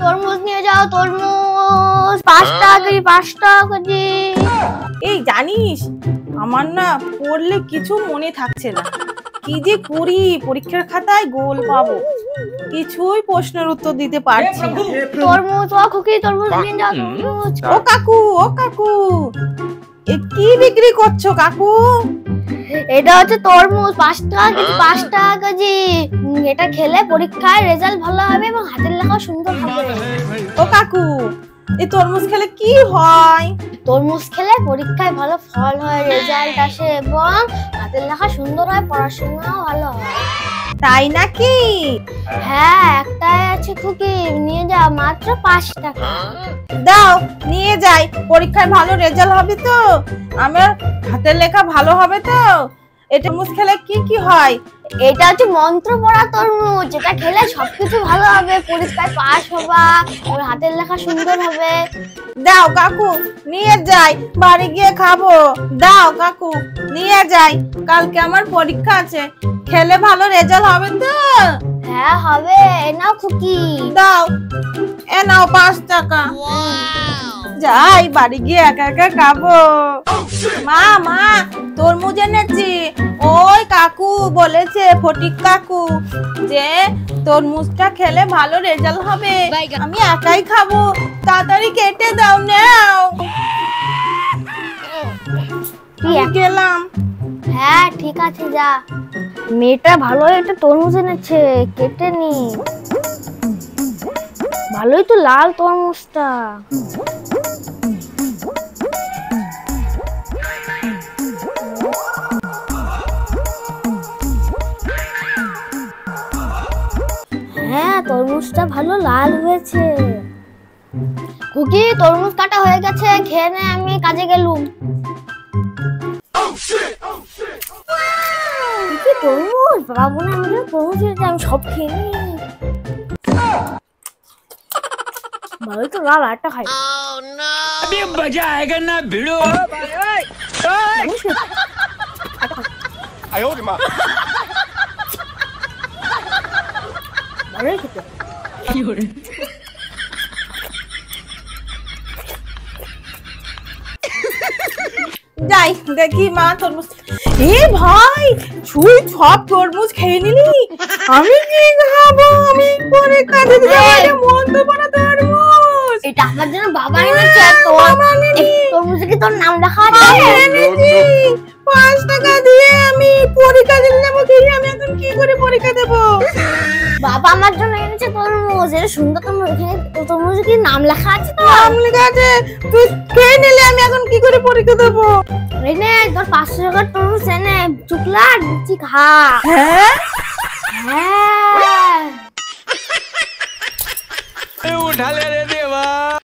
তরমুজ নিয়ে যাও, তরমুজ 5 টাকা কেজি, 5 টাকা কেজি। এই জানিস আমার না পড়লে কিছু মনে থাকছে না, কি যে করি, পরীক্ষার খাতায় গোল পাবো, কিছুই প্রশ্নের উত্তর দিতে পারছি না। তরমুজ ও খুকি, তরমুজ নিয়ে যাও, তরমুজ। ও কাকু, ও কাকু, এ কি বিক্রি করছো কাকু? এটা হচ্ছে তরমুজ, 5 টাকা কেজি, 5 টাকা কেজি। এটা খেলে পরীক্ষায় রেজাল্ট ভালো হবে এবং হাতের লেখা সুন্দর হবে। ও কাকু, এই তরমুজ খেলে কি হয়? তরমুজ খেলে পরীক্ষায় ভালো ফল হয়, রেজাল্ট আসে এবং হাতের লেখা সুন্দর হয়, পড়াশোনাও ভালো হয়। তাই নাকি? হ্যাঁ, একটাই আছে খুকি, নিয়ে যাও, মাত্র 5 টাকা। দাও, নিয়ে যাই, পরীক্ষায় ভালো রেজাল্ট হবে তো, আমার হাতের লেখা ভালো হবে তো। এটা তরমুজ খেলে কি কি হয়? এটা হচ্ছে মন্ত্র পড়া তরমুজ, যেটা খেলে সবকিছু ভালো হবে, পরীক্ষায় পাস হবা, ওর হাতের লেখা সুন্দর হবে। দাও কাকু, নিয়ে যাই, বাড়ি গিয়ে খাবো। দাও কাকু, নিয়ে যাই, কালকে আমার পরীক্ষা আছে, খেলে ভালো রেজাল্ট হবে তো? হ্যাঁ হবে, এ নাও খুকি। দাও, এ নাও 5 টাকা। যাই, বাড়ি গিয়ে একা একা খাবো। মা মা, তরমুজ এনেছি। ওই কাকু বলেছে, ফটিক কাকু, যে তরমুজটা খেলে ভালো রেজাল্ট হবে, আমি একাই খাবো, তাড়াতাড়ি কেটে দাও। নাও, আমি গেলাম। হ্যাঁ ঠিক আছে, যা। মেয়েটা ভালো একটা তরমুজ এনেছে, কেটে নি। ভালোই তো লাল তরমুজটা। হ্যাঁ, তরমুজটা ভালো লাল হয়েছে। খুকি, তরমুজ কাটা হয়ে গেছে, খেয়ে নে, আমি কাজে গেলুম। কি তরমুজ, বাবা বোনে আমাদের তরমুজ এনেছে, আমি সব খেয়ে নি। ভালোই তো লাল, আরটা খাই। अभी मजा आएगा ना भिड़ो। ভালোই খেতে। যাই দেখি মা তরমুজ। এ ভাই, তুই সব তরমুজ খেয়ে নিলি, আমি কি খাবো? আমি পরে কাজে যাবো, মন তো পড়া তরমুজ। এটা আমার জন্য বাবা এনেছে, তরমুজে কি তোর নাম লেখা আছে? এনেছি 5 টাকা দিয়ে, আমি পরীক্ষা দিতে যাবো, আমি এখন কি করে পরীক্ষা দেবো? বাবা আমার জন্য এনেছে তরমুজ, এটা সুন্দর তরমুজ, এখানে তরমুজে কি নাম লেখা আছে তো? নাম লেখা আছে, তুই খেয়ে নিলে আমি এখন কি করে পরীক্ষা দেবো? এই নে তোর 500 টাকার তরমুজ, এনে চুকলা দিচ্ছি, খা। হ্যাঁ, হ্যাঁ उठा ले रे।